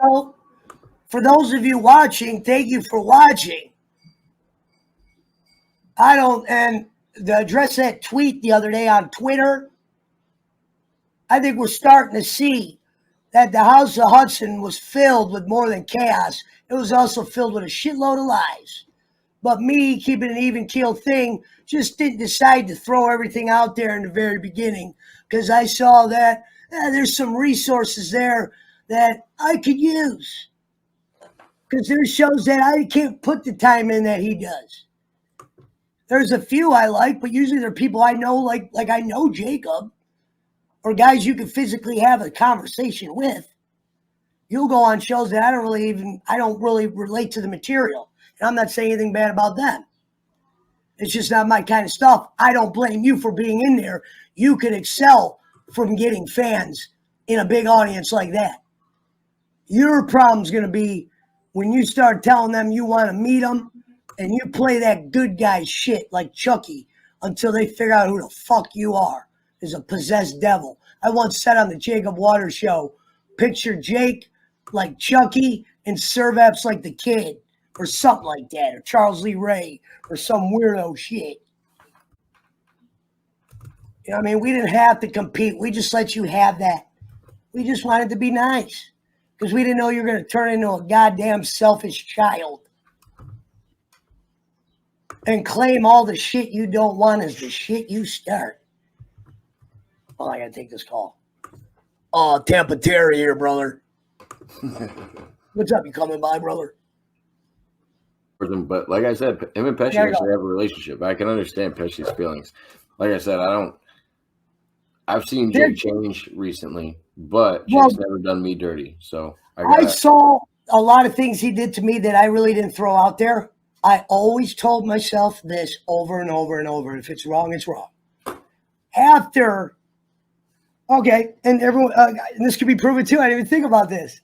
So, for those of you watching, thank you for watching. And to address that tweet the other day on Twitter, I think we're starting to see that the House of Husdon was filled with more than chaos. It was also filled with a shitload of lies. But me, keeping an even keel thing, just didn't decide to throw everything out there in the very beginning because I saw that there's some resources there that I could use. Because there's shows that I can't put the time in that he does. There's a few I like, but usually they're people I know, like I know Jacob, or guys you can physically have a conversation with. You'll go on shows that I don't really relate to the material. And I'm not saying anything bad about them. It's just not my kind of stuff. I don't blame you for being in there. You could excel from getting fans in a big audience like that. Your problem's going to be when you start telling them you want to meet them and you play that good guy shit like Chucky until they figure out who the fuck you are as a possessed devil. I once said on the Jacob Waters show, picture Jake like Chucky and Servaps like the Kid or something like that, or Charles Lee Ray or some weirdo shit. You know what I mean? We didn't have to compete. We just let you have that. We just wanted to be nice because we didn't know you were going to turn into a goddamn selfish child and claim all the shit you don't want as the shit you start. Well, I got to take this call. Oh, Tampa Terry here, brother. What's up? You coming by, brother? But like I said, him and Pesci actually have a relationship. I can understand Pesci's feelings. Like I said, I've seen Jake change recently, but Jake's never done me dirty. So I saw a lot of things he did to me that I really didn't throw out there. I always told myself this over and over and over. If it's wrong, it's wrong. And everyone, and this could be proven too. I didn't even think about this.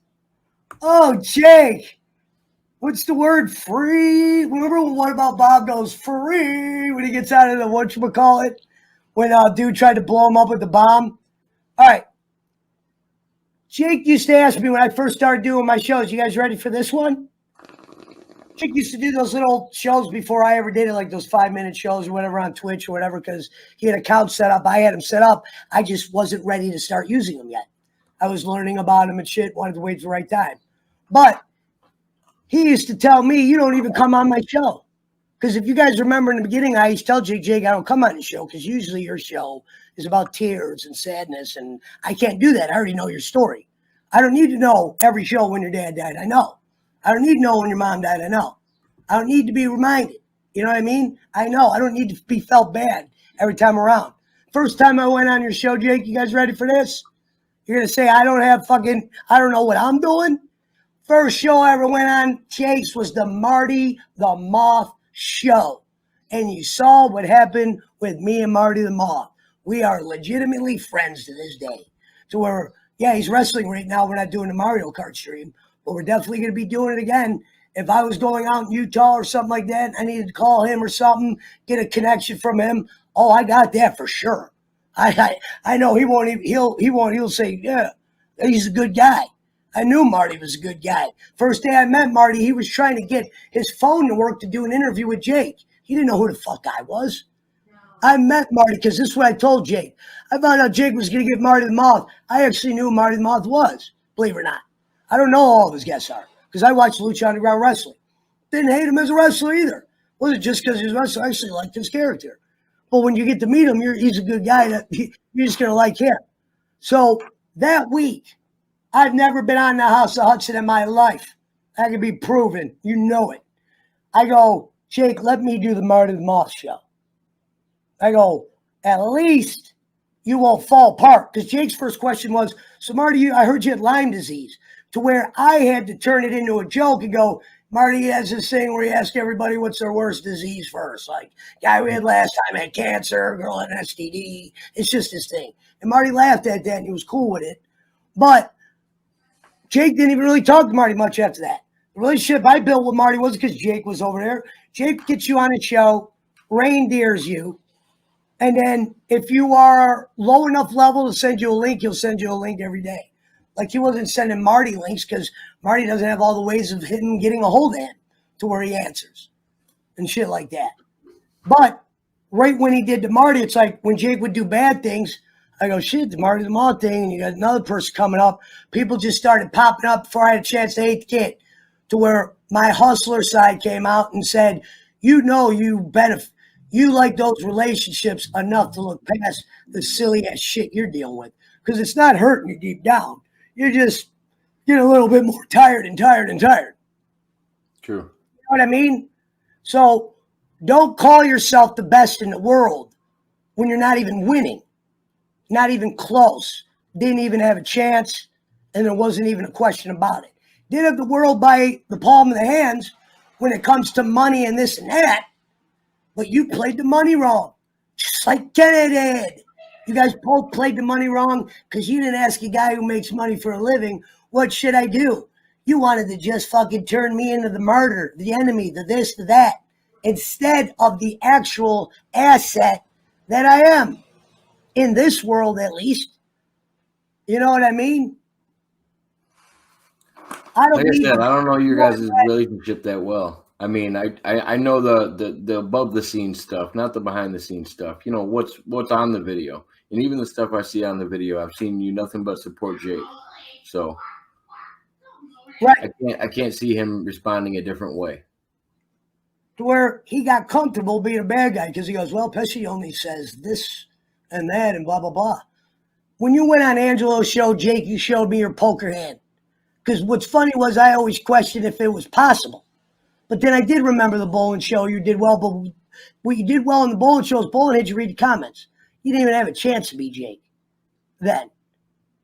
Oh, Jake. What's the word? Free. Remember what about Bob goes free when he gets out of the whatchamacallit? When dude tried to blow him up with the bomb. All right. Jake used to ask me when I first started doing my shows, you guys ready for this one? Jake used to do those little shows before I ever did it, like those 5-minute shows or whatever on Twitch or whatever, because he had accounts set up. I had him set up. I just wasn't ready to start using them yet. I was learning about him and shit, wanted to wait for the right time. But he used to tell me, you don't even come on my show. Because if you guys remember in the beginning, I used to tell Jake, I don't come on the show because usually your show is about tears and sadness. And I can't do that. I already know your story. I don't need to know every show when your dad died. I know. I don't need to know when your mom died. I know. I don't need to be reminded. You know what I mean? I know. I don't need to be felt bad every time around. First time I went on your show, Jake, you guys ready for this? You're going to say I don't know what I'm doing? First show I ever went on, Jake's, was the Marty the Moth show. And you saw what happened with me and Marty the Moth. We are legitimately friends to this day. To where, yeah, he's wrestling right now. We're not doing the Mario Kart stream, but we're definitely going to be doing it again. If I was going out in Utah or something like that, I needed to call him or something, get a connection from him. Oh, I got that for sure. I know he won't even, he'll say, yeah, he's a good guy. I knew Marty was a good guy. First day I met Marty, he was trying to get his phone to work to do an interview with Jake. He didn't know who the fuck I was. No. I met Marty because this is what I told Jake. I found out Jake was going to give Marty the Moth. I actually knew who Marty the Moth was, believe it or not. I don't know who all of his guests are because I watched Lucha Underground Wrestling. Didn't hate him as a wrestler either. Wasn't just because he was a wrestler. I actually liked his character. But when you get to meet him, he's a good guy. You're just going to like him. So that week, I've never been on the House of Hudson in my life. That can be proven. You know it. I go, Jake, let me do the Marty the Moth show. I go, at least you won't fall apart. Because Jake's first question was, so Marty, I heard you had Lyme disease. To where I had to turn it into a joke and go, Marty has this thing where he asks everybody what's their worst disease first. Like, guy we had last time had cancer, girl had an STD. It's just his thing. And Marty laughed at that and he was cool with it. But Jake didn't even really talk to Marty much after that. The relationship I built with Marty was because Jake was over there. Jake gets you on a show, reindeers you, and then if you are low enough level to send you a link, he'll send you a link every day. Like he wasn't sending Marty links because Marty doesn't have all the ways of him getting a hold of him to where he answers and shit like that. But right when he did to Marty, it's like when Jake would do bad things, I go, shit, the Marty the Mall thing, and you got another person coming up. People just started popping up before I had a chance to hate the kid, to where my hustler side came out and said, you like those relationships enough to look past the silly ass shit you're dealing with. Because it's not hurting you deep down. You're just getting a little bit more tired. True. You know what I mean? So don't call yourself the best in the world when you're not even winning, not even close, didn't even have a chance, and there wasn't even a question about it. Did have the world by the palm of the hands when it comes to money and this and that, but you played the money wrong, just like Kenny did. You guys both played the money wrong because you didn't ask a guy who makes money for a living, what should I do? You wanted to just fucking turn me into the martyr, the enemy, the this, the that, instead of the actual asset that I am, in this world at least. You know what I mean? I don't know your guys' relationship that well. I mean, I know the above the scenes stuff, not the behind the scenes stuff. You know, what's on the video. And even the stuff I see on the video, I've seen you nothing but support Jake. So right. I can't see him responding a different way. To where he got comfortable being a bad guy because he goes, well, Pesci only says this and that and blah, blah, blah. When you went on Angelo's show, Jake, you showed me your poker hand. Because what's funny was I always questioned if it was possible. But then I did remember the bowling show. You did well, but what you did well in the bowling show is bowling hit you read the comments. You didn't even have a chance to be Jake then.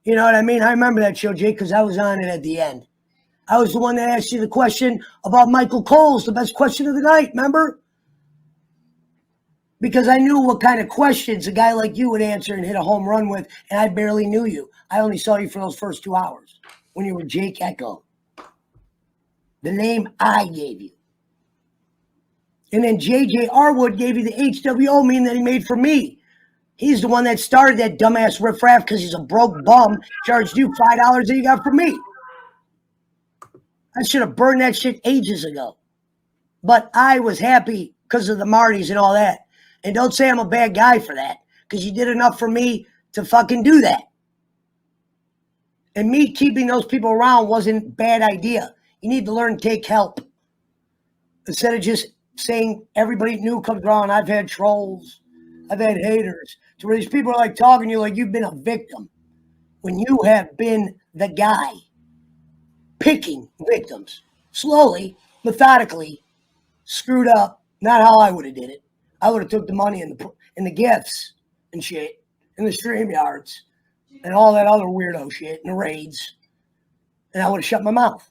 You know what I mean? I remember that show, Jake, because I was on it at the end. I was the one that asked you the question about Michael Cole's, the best question of the night, remember? Because I knew what kind of questions a guy like you would answer and hit a home run with, and I barely knew you. I only saw you for those first 2 hours when you were Jake Echo, the name I gave you. And then J.J. Arwood gave you the HWO meme that he made for me. He's the one that started that dumbass riffraff because he's a broke bum, charged you $5 that you got from me. I should have burned that shit ages ago. But I was happy because of the Martys and all that. And don't say I'm a bad guy for that, because you did enough for me to fucking do that. And me keeping those people around wasn't a bad idea. You need to learn to take help. Instead of just saying everybody new comes around. I've had trolls. I've had haters. To where these people are like talking to you like you've been a victim when you have been the guy picking victims. Slowly, methodically, screwed up. Not how I would have did it. I would have took the money and the gifts and shit, and the stream yards, and all that other weirdo shit, and the raids, and I would have shut my mouth.